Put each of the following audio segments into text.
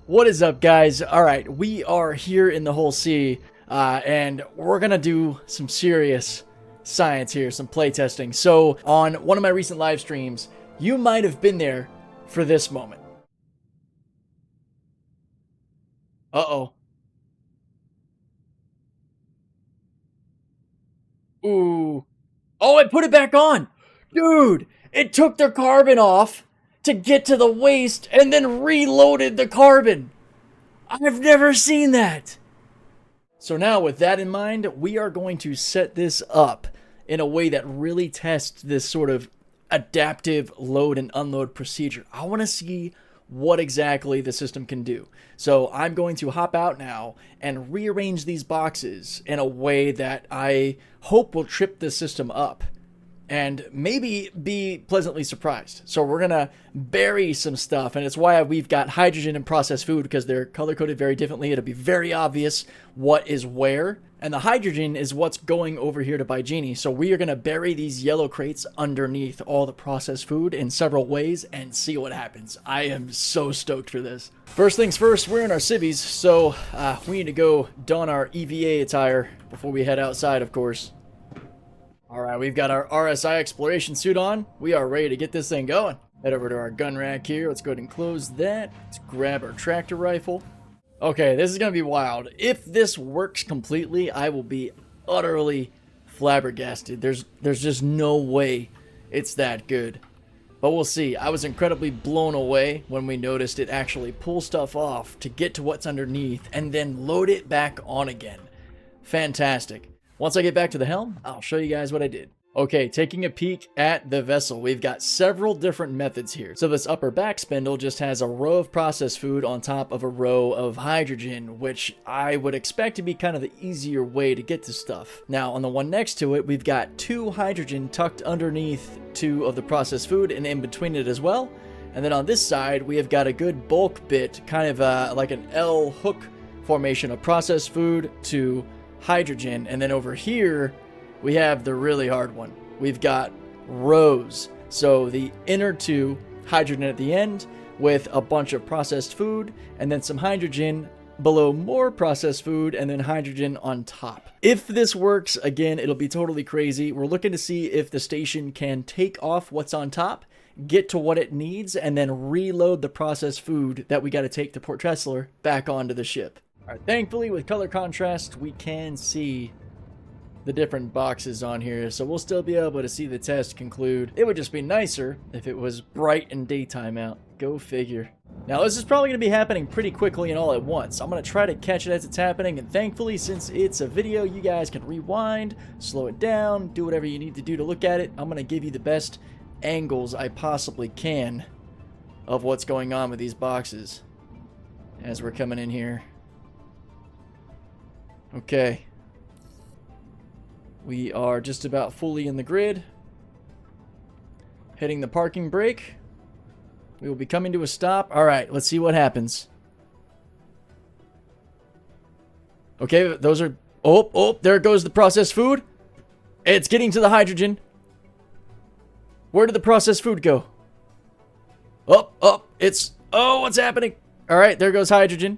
What is up, guys? Alright, we are here in the whole sea, and we're gonna do some serious science here, some playtesting. So, on one of my recent live streams, you might have been there for this moment. Uh-oh. Ooh. Oh, it put it back on! Dude! It took the carbon off to get to the waste and then reloaded the carbon! I've never seen that! So now, with that in mind, we are going to set this up in a way that really tests this sort of adaptive load and unload procedure. I want to see what exactly the system can do. So I'm going to hop out now and rearrange these boxes in a way that I hope will trip the system up and maybe be pleasantly surprised. So we're gonna bury some stuff, and it's why we've got hydrogen and processed food, because they're color-coded very differently. It'll be very obvious what is where, and the hydrogen is what's going over here to Bygenie. So we are gonna bury these yellow crates underneath all the processed food in several ways and see what happens. I am so stoked for this. First things first, we're in our civvies, so we need to go don our EVA attire before we head outside, of course. Alright, we've got our RSI exploration suit on. We are ready to get this thing going. Head over to our gun rack here. Let's go ahead and close that. Let's grab our tractor rifle. Okay, this is going to be wild. If this works completely, I will be utterly flabbergasted. There's just no way it's that good. But we'll see. I was incredibly blown away when we noticed it actually pull stuff off to get to what's underneath and then load it back on again. Fantastic. Once I get back to the helm, I'll show you guys what I did. Okay, taking a peek at the vessel, we've got several different methods here. So this upper back spindle just has a row of processed food on top of a row of hydrogen, which I would expect to be kind of the easier way to get to stuff. Now, on the one next to it, we've got two hydrogen tucked underneath two of the processed food and in between it as well. And then on this side, we have got a good bulk bit, kind of like an L hook formation of processed food to hydrogen, and then over here we have the really hard one. We've got rows, so the inner two hydrogen at the end with a bunch of processed food, and then some hydrogen below more processed food, and then hydrogen on top. If this works, again, it'll be totally crazy. We're looking to see if the station can take off what's on top, get to what it needs, and then reload the processed food that we got to take to Port Tressler back onto the ship. Alright, thankfully with color contrast we can see the different boxes on here, so we'll still be able to see the test conclude. It would just be nicer if it was bright and daytime out. Go figure. Now this is probably going to be happening pretty quickly and all at once. I'm going to try to catch it as it's happening, and thankfully since it's a video, you guys can rewind, slow it down, do whatever you need to do to look at it. I'm going to give you the best angles I possibly can of what's going on with these boxes as we're coming in here. Okay, we are just about fully in the grid, hitting the parking brake. We will be coming to a stop. Alright, let's see what happens. Okay, those are... Oh, there goes the processed food. It's getting to the hydrogen. Where did the processed food go? It's... Oh, what's happening? Alright, there goes hydrogen.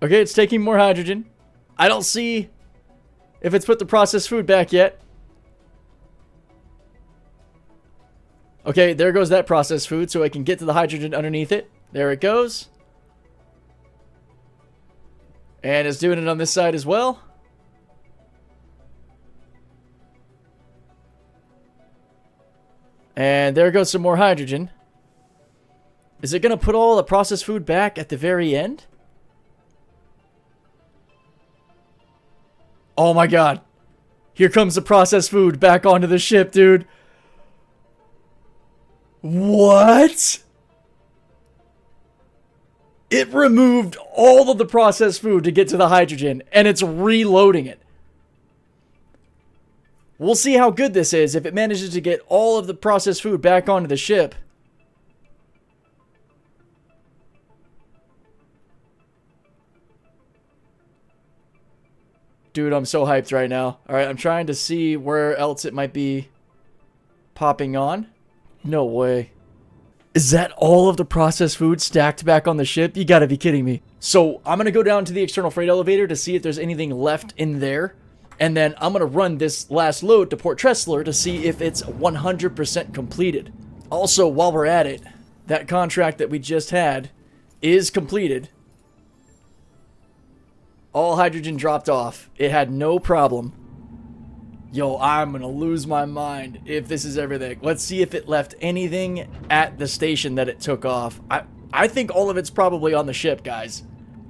Okay, it's taking more hydrogen. I don't see if it's put the processed food back yet. Okay, there goes that processed food, so I can get to the hydrogen underneath it. There it goes. And it's doing it on this side as well. And there goes some more hydrogen. Is it going to put all the processed food back at the very end? Oh my god. Here comes the processed food back onto the ship, dude. What? It removed all of the processed food to get to the hydrogen, and it's reloading it. We'll see how good this is if it manages to get all of the processed food back onto the ship. Dude, I'm so hyped right now. Alright, I'm trying to see where else it might be popping on. No way. Is that all of the processed food stacked back on the ship? You gotta be kidding me. So I'm gonna go down to the external freight elevator to see if there's anything left in there. And then I'm gonna run this last load to Port Tressler to see if it's 100% completed. Also, while we're at it, that contract that we just had is completed. All hydrogen dropped off. It had no problem. Yo, I'm gonna lose my mind if this is everything. Let's see if it left anything at the station that it took off. I think all of it's probably on the ship, guys.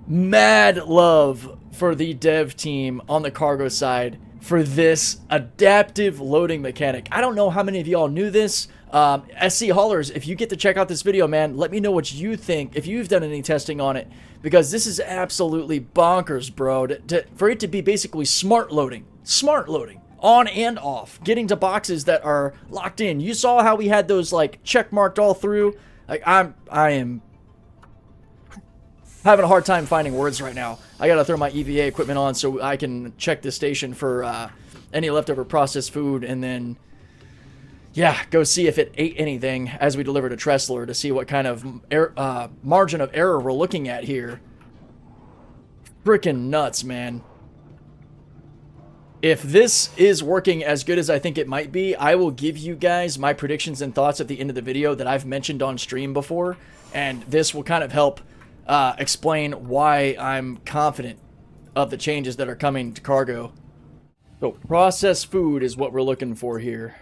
Mad love for the dev team on the cargo side for this adaptive loading mechanic. I don't know how many of y'all knew this. SC Haulers, if you get to check out this video, man, let me know what you think, if you've done any testing on it, because this is absolutely bonkers, bro. For it to be basically smart loading, on and off, getting to boxes that are locked in. You saw how we had those like check marked all through. Like I am having a hard time finding words right now. I gotta throw my EVA equipment on so I can check the station for any leftover processed food, and then yeah, go see if it ate anything as we deliver to Tressler to see what kind of margin of error we're looking at here. Freaking nuts, man. If this is working as good as I think it might be, I will give you guys my predictions and thoughts at the end of the video that I've mentioned on stream before, and this will kind of help explain why I'm confident of the changes that are coming to cargo. So, processed food is what we're looking for here.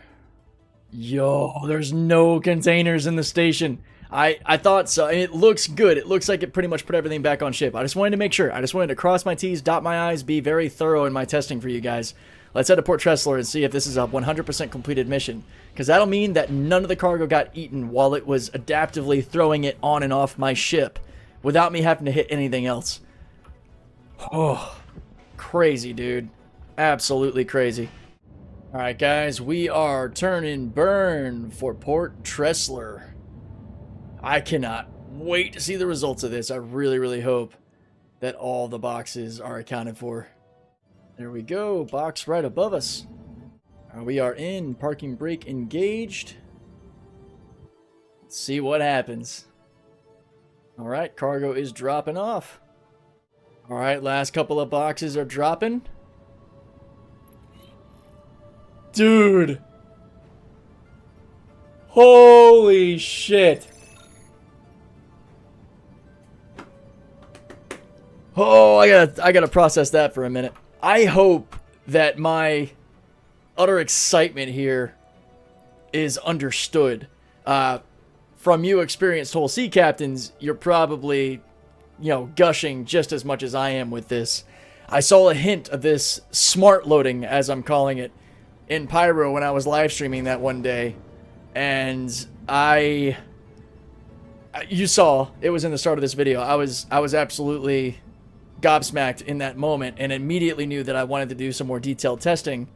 Yo, there's no containers in the station. I thought so. It looks good. It looks like it pretty much put everything back on ship. I just wanted to make sure. I just wanted to cross my T's, dot my I's, be very thorough in my testing for you guys. Let's head to Port Tressler and see if this is a 100% completed mission, because that'll mean that none of the cargo got eaten while it was adaptively throwing it on and off my ship without me having to hit anything else. Oh, crazy, dude. Absolutely crazy. Alright, guys, we are turning burn for Port Tressler. I cannot wait to see the results of this. I really, really hope that all the boxes are accounted for. There we go. Box right above us. We are in. Parking brake engaged. Let's see what happens. Alright, cargo is dropping off. Alright, last couple of boxes are dropping. Dude. Holy shit. Oh, I gotta process that for a minute. I hope that my utter excitement here is understood. From you experienced whole sea captains, you're probably, gushing just as much as I am with this. I saw a hint of this smart loading, as I'm calling it, in Pyro when I was live streaming that one day, and you saw it was in the start of this video. I was absolutely gobsmacked in that moment, and immediately knew that I wanted to do some more detailed testing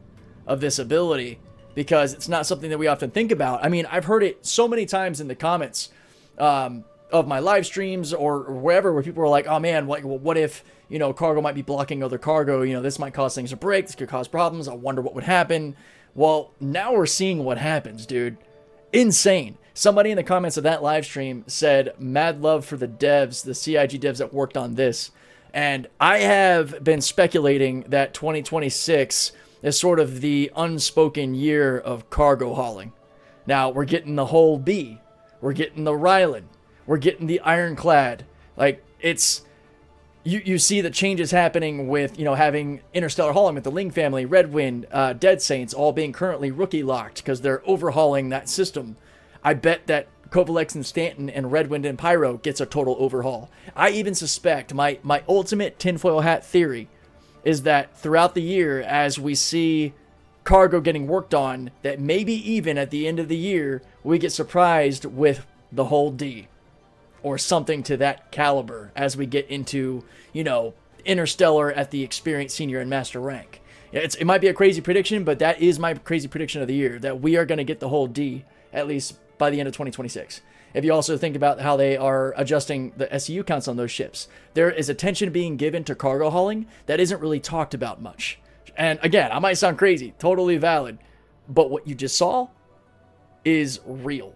of this ability, because it's not something that we often think about. I mean, I've heard it so many times in the comments of my live streams or wherever, where people are like, oh man, what if, cargo might be blocking other cargo, this might cause things to break, this could cause problems, I wonder what would happen. Well, now we're seeing what happens, dude. Insane. Somebody in the comments of that live stream said, mad love for the devs, the CIG devs that worked on this. And I have been speculating that 2026 is sort of the unspoken year of cargo hauling. Now, we're getting the whole B. We're getting the Ryzen. We're getting the Ironclad. Like, it's... You see the changes happening with, having interstellar hauling with the Ling family, Redwind, Dead Saints, all being currently rookie locked because they're overhauling that system. I bet that Kovalex and Stanton and Redwind and Pyro gets a total overhaul. I even suspect, my ultimate tinfoil hat theory is that throughout the year, as we see cargo getting worked on, that maybe even at the end of the year, we get surprised with the whole D. Or something to that caliber as we get into, Interstellar at the experienced senior and master rank. It might be a crazy prediction, but that is my crazy prediction of the year, that we are going to get the whole D, at least by the end of 2026. If you also think about how they are adjusting the SCU counts on those ships, there is attention being given to cargo hauling that isn't really talked about much. And again, I might sound crazy, totally valid, but what you just saw is real.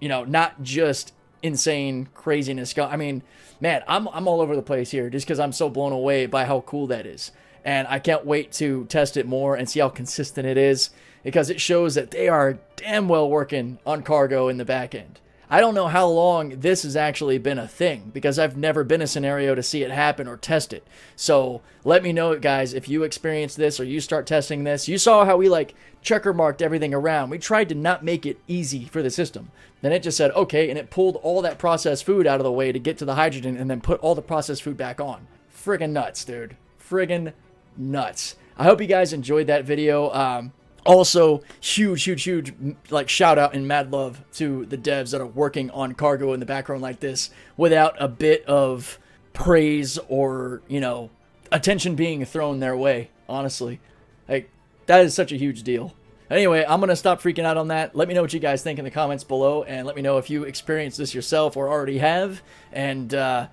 you know, not just insane craziness. I mean, man, I'm all over the place here just because I'm so blown away by how cool that is. And I can't wait to test it more and see how consistent it is, because it shows that they are damn well working on cargo in the back end. I don't know how long this has actually been a thing, because I've never been in a scenario to see it happen or test it. So let me know, guys, if you experience this or you start testing this. You saw how we like checker marked everything around. We tried to not make it easy for the system. Then it just said, okay, and it pulled all that processed food out of the way to get to the hydrogen and then put all the processed food back on. Friggin' nuts, dude. Friggin' nuts. I hope you guys enjoyed that video. Also, huge, like, shout out and mad love to the devs that are working on cargo in the background like this without a bit of praise or, you know, attention being thrown their way, honestly. Like, that is such a huge deal. Anyway, I'm going to stop freaking out on that. Let me know what you guys think in the comments below, and let me know if you experienced this yourself or already have. And, yeah,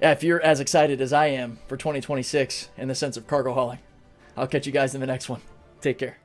if you're as excited as I am for 2026 in the sense of cargo hauling. I'll catch you guys in the next one. Take care.